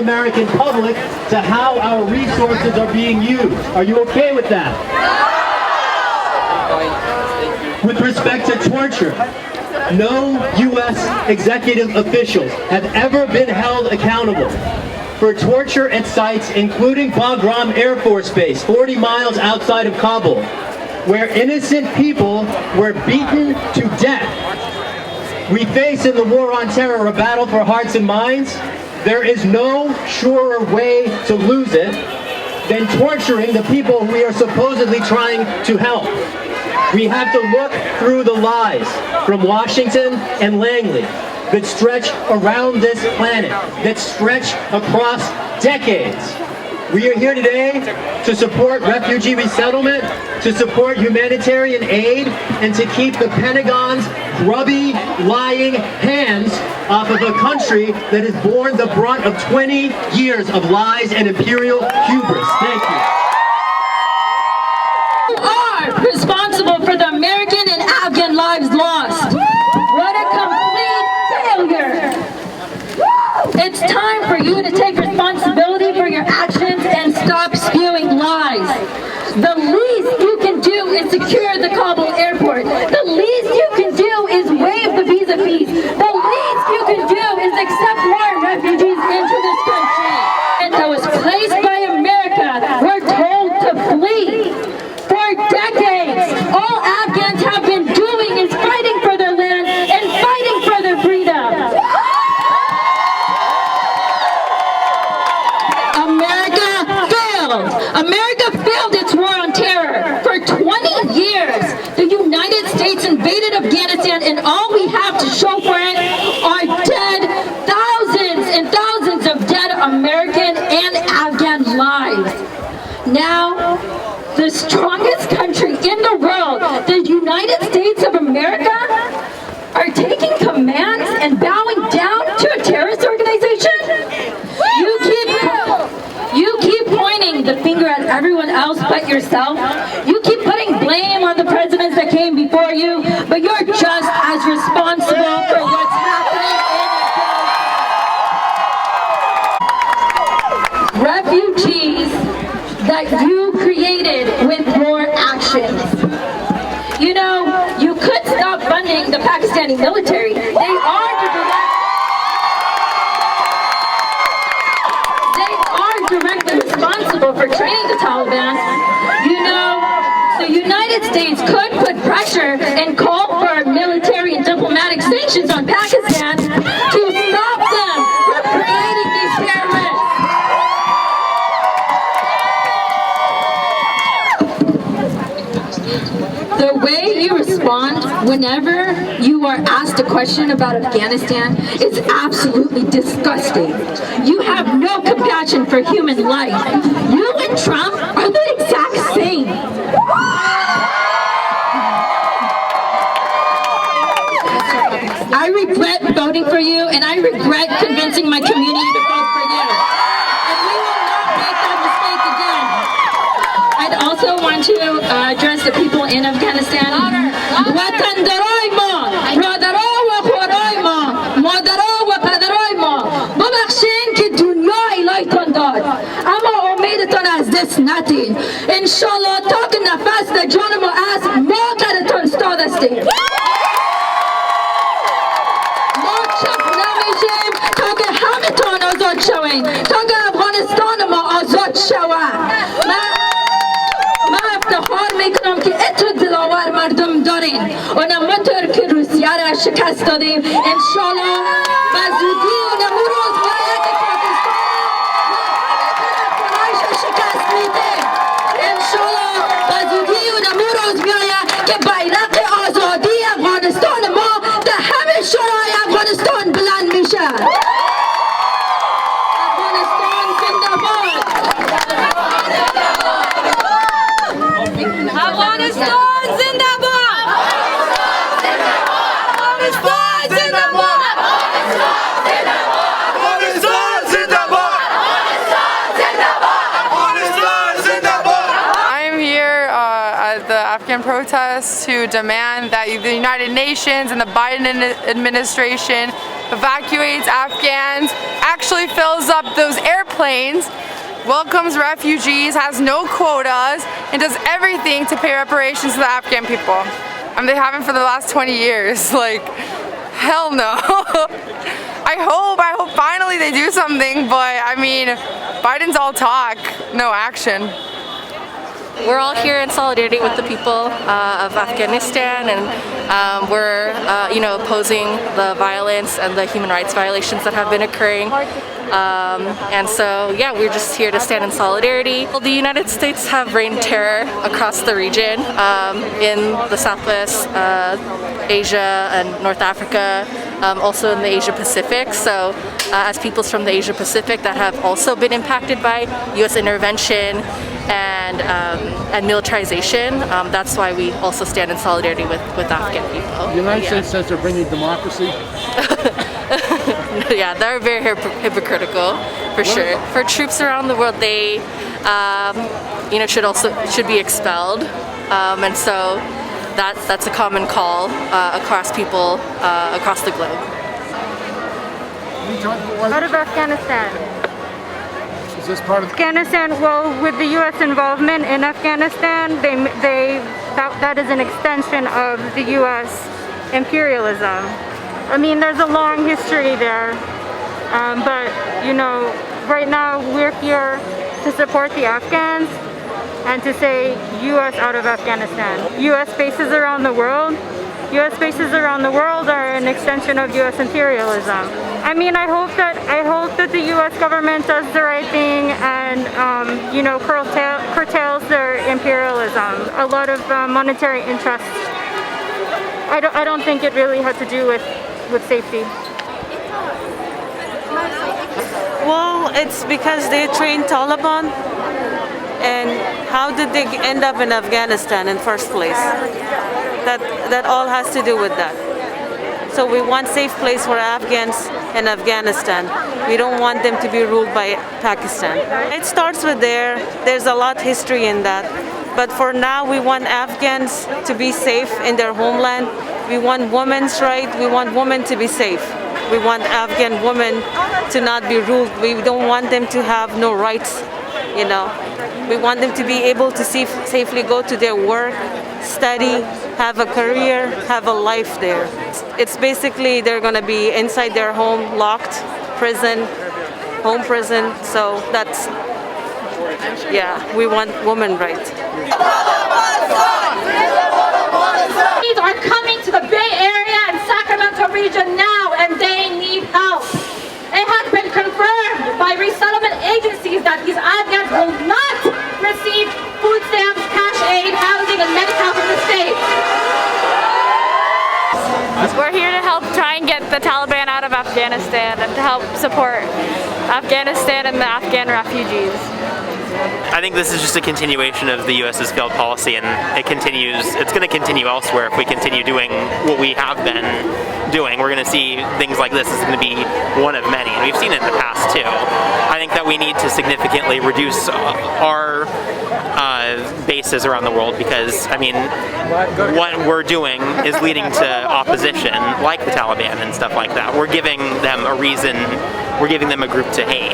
American public to how our resources are being used. Are you okay with that? With respect to torture, no U.S. executive officials have ever been held accountable for torture at sites including Bagram Air Force Base, 40 miles outside of Kabul, where innocent people were beaten to death. We face in the war on terror a battle for hearts and minds. There is no surer way to lose it than torturing the people we are supposedly trying to help. We have to look through the lies from Washington and Langley that stretch around this planet, that stretch across decades. We are here today to support refugee resettlement, to support humanitarian aid, and to keep the Pentagon's grubby, lying hands off of a country that has borne the brunt of 20 years of lies and imperial hubris. Thank you. You are responsible for the American and Afghan lives lost. What a complete failure. It's time for you to take responsibility for your actions and stop spewing lies. The least you can do is secure the Kabul airport. The least you can do is waive the visa fees. The least you can do is accept more refugees into this country. And that was placed by America, we're told to flee. For decades, all Afghans have been doing is fighting for their land and fighting for their freedom. America failed its war on terror. For 20 years, the United States invaded Afghanistan, and all we have to show for it are thousands and thousands of dead American and Afghan lives. Now, the strongest country in the world, the United States of America, are taking commands and bowing down to a terrorist organization? You keep pointing the finger at everyone else but yourself. You keep putting blame on the presidents that came before you, but you're just as responsible for what's happening in Afghanistan. Refugees that you created with your actions. You know, you could stop funding the Pakistani military. They are directly responsible for training the Taliban. You know, the United States could put pressure and call for military and diplomatic sanctions on Pakistan to stop them from creating these terrorists. The way you respond whenever you are asked a question about Afghanistan is absolutely disgusting. You have no compassion for human life. You and Trump are the exact same. I regret voting for you, and I regret convincing my community to vote for you. And we will not make that mistake again. I'd also want to address the people in Afghanistan. اما امیدتان از دست ندین انشالله تا که نفس در جان ما است ما قدرتان استاد استیم ما چپ نمیشیم تا که همه تان آزاد شوین تا که افغانستان ما آزاد شود من افتخار میکنم که اتو دلاور مردم دارین و نمونطور که روسیه را شکست دادیم انشالله بزودی و نموروز باید که بیرق آزادی افغانستان ما در همه شورای افغانستان بلند میشه. افغانستان زنده باد. افغانستان زنده باد. افغانستان زنده باد. Afghanistan Zindabad! Afghanistan Zindabad! I am here at the Afghan protests to demand that the United Nations and the Biden administration evacuates Afghans, actually fills up those airplanes, welcomes refugees, has no quotas, and does everything to pay reparations to the Afghan people. And they haven't for the last 20 years. Like, hell no. I hope finally they do something, but I mean, Biden's all talk, no action. We're all here in solidarity with the people of Afghanistan, and we're opposing the violence and the human rights violations that have been occurring. And so, yeah, we're just here to stand in solidarity. Well, the United States have rained terror across the region, in the Southwest Asia and North Africa, also in the Asia Pacific. So as peoples from the Asia Pacific that have also been impacted by U.S. intervention and militarization, that's why we also stand in solidarity with Afghan people. The United States says they're bringing democracy. Yeah, they're very hypocritical, for sure. For troops around the world, they, should be expelled, and so that's a common call across people across the globe. Out of Afghanistan. Is this part of Afghanistan, well, with the U.S. involvement in Afghanistan, that is an extension of the U.S. imperialism. I mean, there's a long history there, but, right now we're here to support the Afghans and to say U.S. out of Afghanistan. U.S. bases around the world. U.S. bases around the world are an extension of U.S. imperialism. I mean, I hope that the U.S. government does the right thing and, curtails their imperialism. A lot of monetary interests. I don't think it really had to do with safety. Well, it's because they trained Taliban, and how did they end up in Afghanistan in first place? That all has to do with that. So we want safe place for Afghans in Afghanistan. We don't want them to be ruled by Pakistan. It starts with there's a lot of history in that. But for now, we want Afghans to be safe in their homeland. We want women's rights. We want women to be safe. We want Afghan women to not be ruled. We don't want them to have no rights, We want them to be able to safely go to their work, study, have a career, have a life there. It's basically they're going to be inside their home, locked, home prison. So that's, we want women rights. Are coming to the Bay Area and Sacramento region now, and they need help. It has been confirmed by resettlement agencies that these Afghans will not receive food stamps, cash aid, housing, and medical from the state. We're here to help try and get the Taliban out of Afghanistan and to help support Afghanistan and the Afghan refugees. I think this is just a continuation of the U.S.'s failed policy, and it's going to continue elsewhere if we continue doing what we have been doing. We're going to see things like this is going to be one of many, and we've seen it in the past too. I think that we need to significantly reduce our bases around the world because, what we're doing is leading to opposition like the Taliban and stuff like that. We're giving them a reason, we're giving them a group to hate.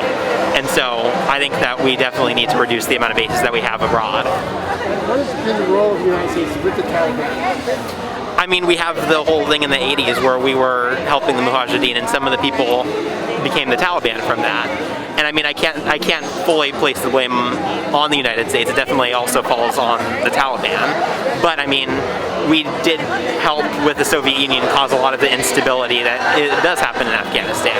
And so I think that we definitely need to reduce the amount of bases that we have abroad. What has been the role of the United States with the Taliban? We have the whole thing in the 80s where we were helping the Mujahideen, and some of the people became the Taliban from that. And I can't fully place the blame on the United States. It definitely also falls on the Taliban. But we did help with the Soviet Union cause a lot of the instability that does happen in Afghanistan.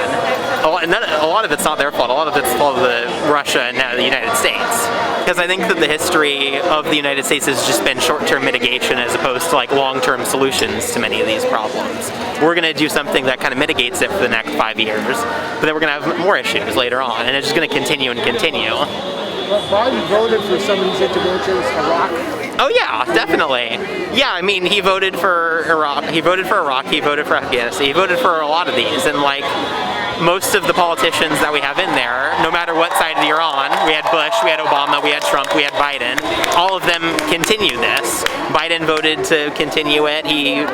A lot of it's not their fault. A lot of it's the fault of Russia and now the United States. Because I think that the history of the United States has just been short-term mitigation as opposed to long-term solutions to many of these problems. We're going to do something that kind of mitigates it for the next 5 years, but then we're going to have more issues later on, and it's just going to continue and continue. But Biden voted for some of these interventions, Iraq. Oh yeah, definitely. Yeah, he voted for Iraq, he voted for Afghanistan, he voted for a lot of these, and most of the politicians that we have in there, no matter what side you're on, we had Bush, we had Obama, we had Trump, we had Biden, all of them continue this. Biden voted to continue it. He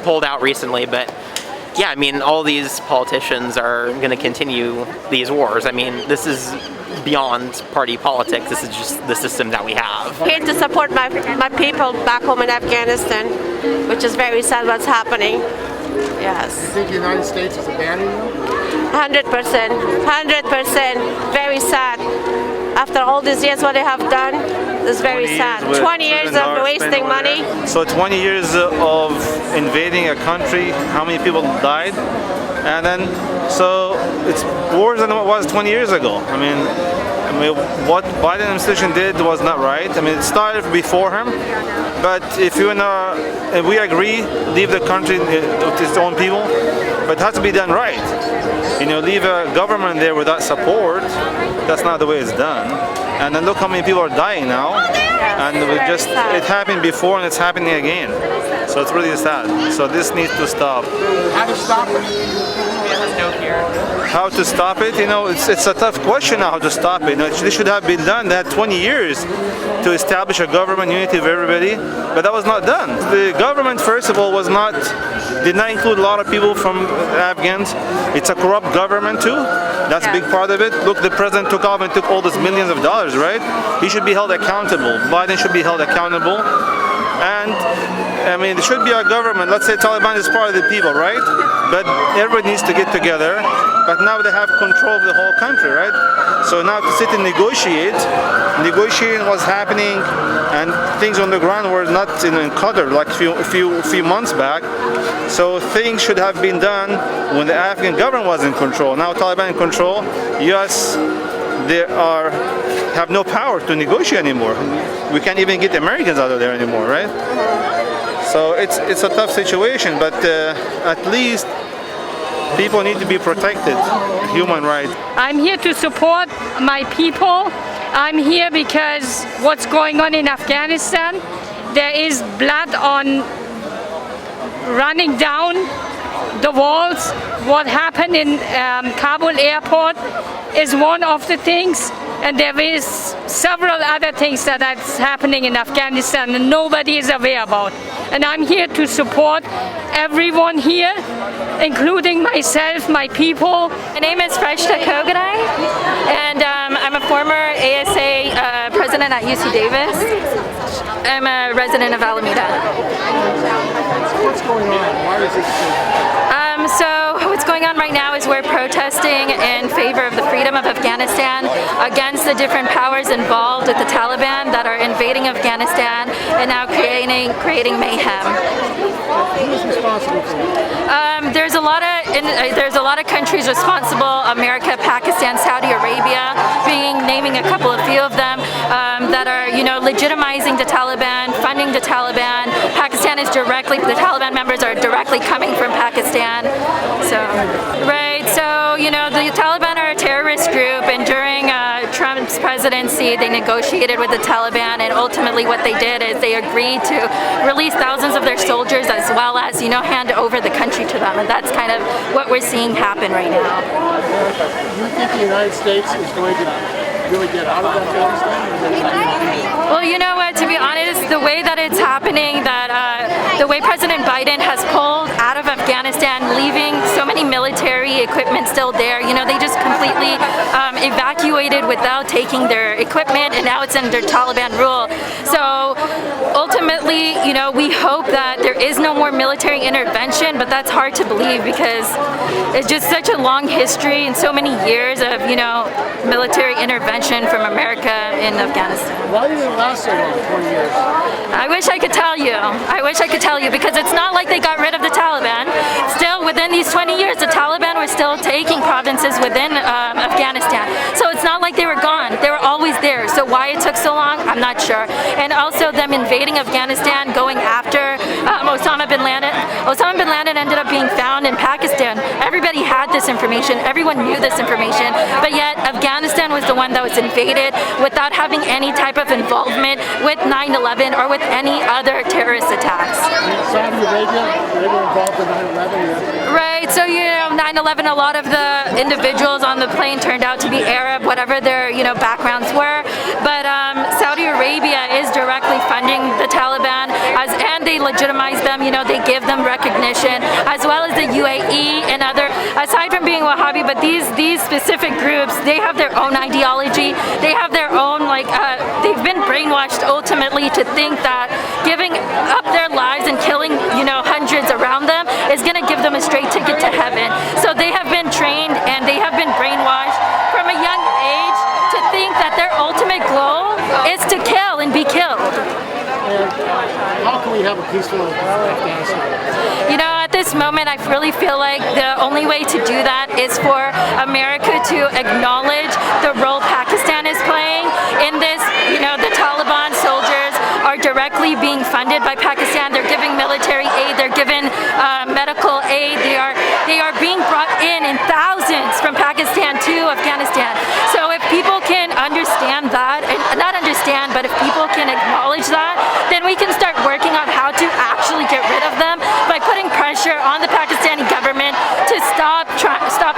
pulled out recently, but yeah, I mean, all these politicians are going to continue these wars. I mean, this is beyond party politics. This is just the system that we have. I'm here to support my people back home in Afghanistan, which is very sad what's happening. Yes. You think the United States is abandoning them? 100%. 100%. Very sad. After all these years, what they have done is very sad. 20 years of wasting money. So 20 years of invading a country, how many people died? And then, so it's worse than it was 20 years ago. I mean, what Biden administration did was not right. I mean, it started before him, but if we agree, leave the country to its own people, but it has to be done right. You know, leave a government there without support, that's not the way it's done. And then look how many people are dying now, and it happened before and it's happening again. So it's really sad. So this needs to stop. How to stop it? How to stop it? You know, it's a tough question now how to stop it. You know, this should have been done. They had 20 years to establish a government unity of everybody, but that was not done. The government, first of all, did not include a lot of people from Afghans. It's a corrupt government too. That's a big part of it. Look, the president took off and took all those millions of dollars, right? He should be held accountable. Biden should be held accountable. And I mean, there should be a government. Let's say Taliban is part of the people, right? But everybody needs to get together. But now they have control of the whole country, right? So now to sit and negotiating what's happening, and things on the ground were not in Qatar like a few months back. So things should have been done when the Afghan government was in control. Now Taliban in control. U.S. have no power to negotiate anymore. We can't even get Americans out of there anymore, right? So it's a tough situation, but at least people need to be protected, human rights. I'm here to support my people. I'm here because what's going on in Afghanistan, there is blood running down the walls. What happened in Kabul airport is one of the things, and there is several other things that's happening in Afghanistan and nobody is aware about. And I'm here to support everyone here, including myself, my people. My name is Freshta Koganai, and I'm a former ASA president at UC Davis. I'm a resident of Alameda. What's going on? Why is this? So what's going on right now is we're protesting in favor of the freedom of Afghanistan against the different powers involved with the Taliban that are invading Afghanistan and now creating mayhem. Who is responsible for that? There's a lot of countries responsible: America, Pakistan, Saudi Arabia, naming a few of them that are legitimizing the Taliban, funding the Taliban. Pakistan is the Taliban members are directly coming from Pakistan. So the Taliban are a terrorist group, and during Trump's presidency, they negotiated with the Taliban, and ultimately what they did is they agreed to release thousands of their soldiers as well as, hand over the country to them, and that's kind of what we're seeing happen right now. Do you think the United States is going to really get out of Afghanistan? Well, you know what, to be honest, the way that it's happening, the way President Biden has pulled out of Afghanistan, leaving so many military equipment still there, they just completely evacuated without taking their equipment, and now it's under Taliban rule. So ultimately, we hope that there is no more military intervention, but that's hard to believe because it's just such a long history and so many years of, military intervention from America in Afghanistan. Why did it last so long, 20 years? I wish I could tell you. Because it's not like they got rid of the Taliban. Still, within these 20 years, the Taliban were still taking provinces within Afghanistan. So it's not like they were gone. They were always there. So why it took so long, I'm not sure. And also them invading Afghanistan, going after Osama bin Laden. Osama bin Laden ended up being found in Pakistan. Everybody had this information. Everyone knew this information. But yet, Afghanistan was the one that was invaded without having any type of involvement with 9/11 or with any other terrorist attacks. Saudi Arabia, they were involved in 9/11. Right, so 9/11, a lot of the individuals on the plane turned out to be Arab, whatever their backgrounds were. But Saudi Arabia is directly funding the Taliban, and they legitimize them. They give them recognition. as well as the UAE and other, aside from being Wahhabi, but these specific groups, they have their own ideology. They have their own, they've been brainwashed ultimately to think that giving up their lives and killing, hundreds around them is going to give them a straight ticket to heaven. So they have been trained and they have been brainwashed from a young age to think that their ultimate goal is to kill and be killed. And how can we have a peaceful Afghanistan? At this moment, I really feel like the only way to do that is for America to acknowledge the role Pakistan is playing in this. The Taliban soldiers are directly being funded by Pakistan. They're giving military aid. They're given medical aid. They are being brought in thousands from Pakistan to Afghanistan. So if people can understand that, and not understand, but if people can acknowledge that, then we can start working on how to actually get rid of them by putting pressure on the Pakistani government to stop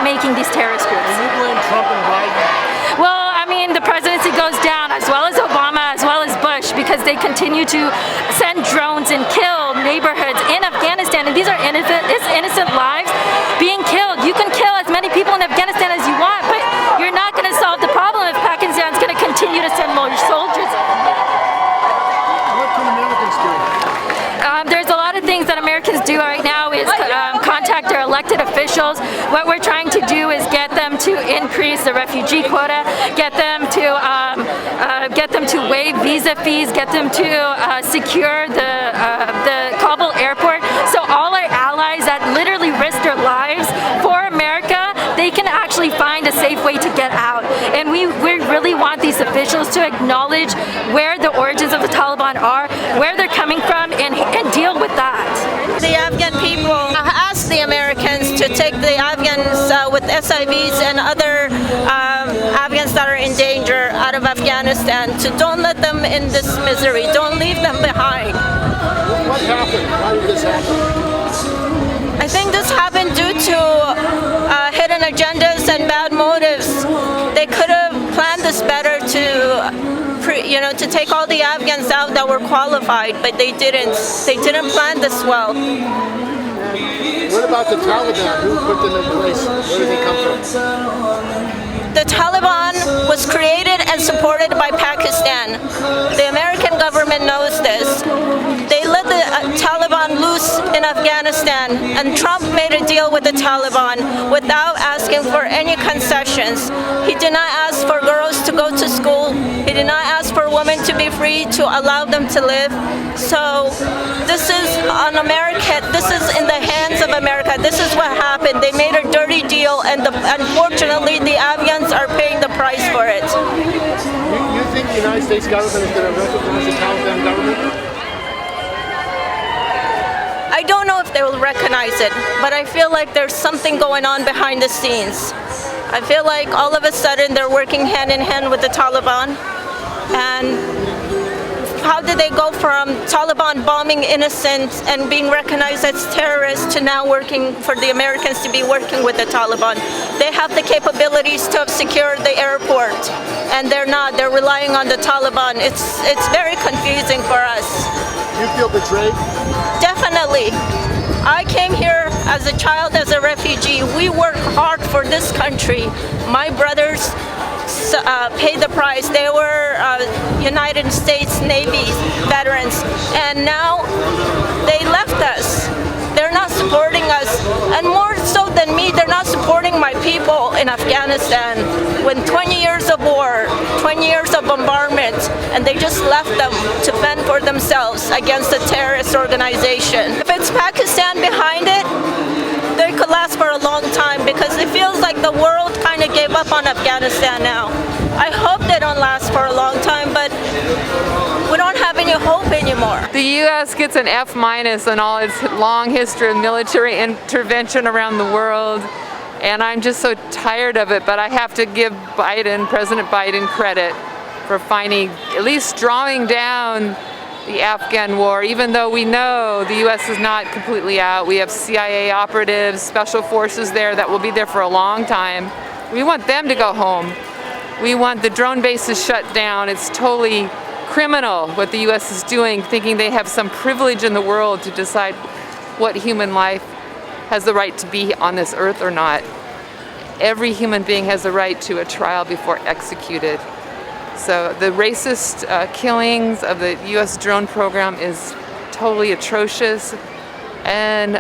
making these terrorist groups. Can you blame Trump and Biden? Well, the presidency goes down, as well as Obama, as well as Bush, because they continue to send drones and kill neighborhoods in Afghanistan, and these are innocent lives being killed. You can kill as many people in Afghanistan as you want, but you're not going to solve the problem if Pakistan's going to continue to send more soldiers. What can Americans do? There's a lot of things that Americans do right now is contact their elected officials. What we're trying to do is get them to increase the refugee quota, get them to waive visa fees, get them to secure the Kabul airport, so all our allies that literally risk their lives for America, they can actually find a safe way to get out. And we really want these officials to acknowledge where the origins of the Taliban are, where they're coming from, and deal with that. The Afghan people asked the Americans to take the Afghans with SIVs and other Afghans that are in danger out of Afghanistan, to don't let them in this misery, don't leave them behind. What happened? How did this happen? I think this happened due to hidden agendas and bad motives. They could have planned this better to take all the Afghans out that were qualified, but they didn't. They didn't plan this well. What about the Taliban? Who put them in place? Where did they come from? The Taliban was created and supported by Pakistan. The American government knows this. They let the Taliban loose in Afghanistan, and Trump made a deal with the Taliban without asking for any concessions. He did not ask for girls to go to school. He did not ask for women to be free, to allow them to live. So this is on America. This is in the hands of America. This is what happened. They made a dirty deal, and unfortunately the Afghans are paying the price for it. You think the United States government is going to recognize the Taliban government? I don't know if they will recognize it, but I feel like there's something going on behind the scenes. I feel like all of a sudden they're working hand in hand with the Taliban. And how did they go from Taliban bombing innocents and being recognized as terrorists to now working for the Americans to be working with the Taliban? They have the capabilities to have secured the airport, and they're not. They're relying on the Taliban. It's very confusing for us. You feel betrayed? Definitely. I came here as a child, as a refugee. We work hard for this country. My brothers paid the price. They were United States Navy veterans, and now they left us. They're not supporting us, and more so than me, they're not supporting my people in Afghanistan. When 20 years of war, 20 years of bombardment, and they just left them to fend for themselves against a terrorist organization. If it's Pakistan behind it, they could last for a long time, because it feels like the world kind of gave up on Afghanistan now. I hope they don't last for a long time, but we don't have any hope anymore. The U.S. gets an F- in all its long history of military intervention around the world, and I'm just so tired of it, but I have to give President Biden credit for finally at least drawing down the Afghan war, even though we know the U.S. is not completely out. We have CIA operatives, special forces there that will be there for a long time. We want them to go home. We want the drone bases shut down. It's totally criminal what the U.S. is doing, thinking they have some privilege in the world to decide what human life has the right to be on this earth or not. Every human being has the right to a trial before executed. So the racist killings of the U.S. drone program is totally atrocious. And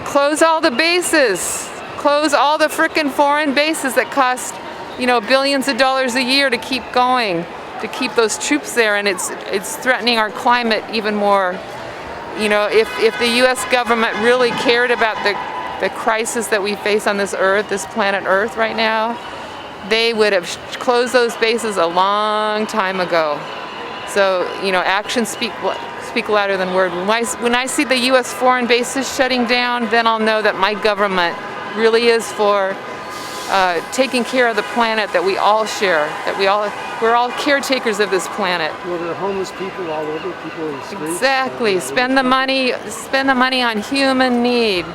close all the bases. Close all the frickin' foreign bases that cost, billions of dollars a year to keep going, to keep those troops there, and it's threatening our climate even more. If the U.S. government really cared about the crisis that we face on this earth, this planet Earth right now, they would have closed those bases a long time ago. So, actions speak louder than words. When I see the U.S. foreign bases shutting down, then I'll know that my government really is for taking care of the planet that we all share, that we're all caretakers of this planet. Well, there are homeless people all over, people in the streets. Exactly. Spend the money on human need.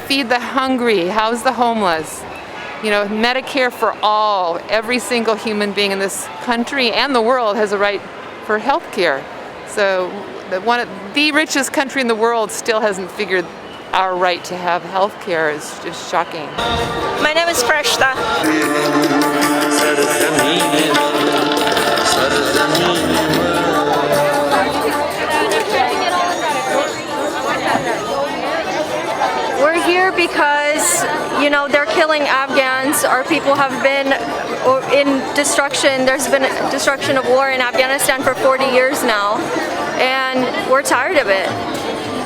Feed the hungry, house the homeless. Medicare for all. Every single human being in this country and the world has a right for health care. So the richest country in the world still hasn't figured our right to have health care. Is just shocking. My name is Prashta. We're here because, they're killing Afghans. Our people have been in destruction. There's been destruction of war in Afghanistan for 40 years now, and we're tired of it.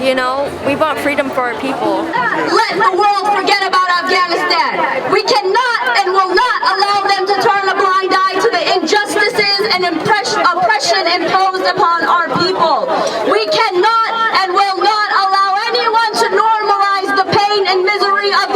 We want freedom for our people. Let the world forget about Afghanistan. We cannot and will not allow them to turn a blind eye to the injustices and oppression imposed upon our people. We cannot and will not allow anyone to normalize the pain and misery of